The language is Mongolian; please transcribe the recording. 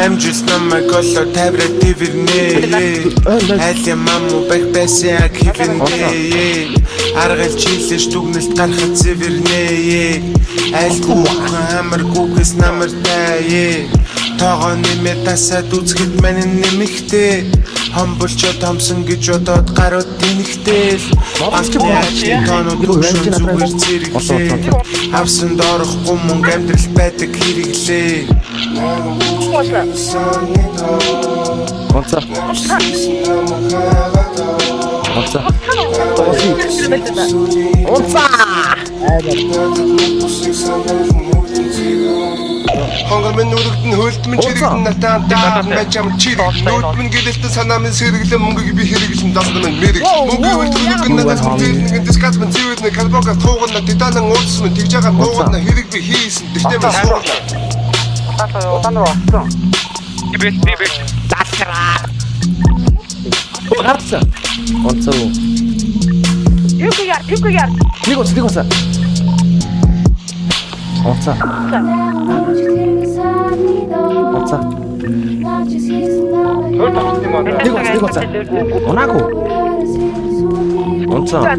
Амжилт намайг олоо тавраад дивэрнэ. Айлын маму баг байсан яг хивэрнэ. Аргалж хийлэж дүгнэлт гарахад зэвэрнэ. Айл гухан амар гүгэс намартай. Тоогоо нэмээ тасаад үзэхэд мань нэмэхтэй. Хомболчод томсон гэж бодоод гарууд тэнхтэл. Асчийн тоног төвшин зүгээр зэрэглээ. Авсан доорохгүй мөнгө амьдрал байдаг хэрэглээ. Онца. Хонгормын нүрэгдэн хөөлтмөн чирэгдэн натаан даад мачам чирэг нүүдмэн гэлэлтэн санаа минь сэргэлэн мөнгөг би хэрэглэн дасна минь мэрэг мөнгөний үлдвэрэг надад хүртэлнэг дисказ минь зэвэднэ калбога туугана титанан уурсан тэгж байгаа нуугана хэрэг би хийсэн тэгтээ минь суугана Утан руу орсон. Би заачраа. Гарцаа. Онца уу. Юг яар. Нэг онца. Онца. Хөр тавсан юм аа. Нэг онца. Онаагүй. Онца. За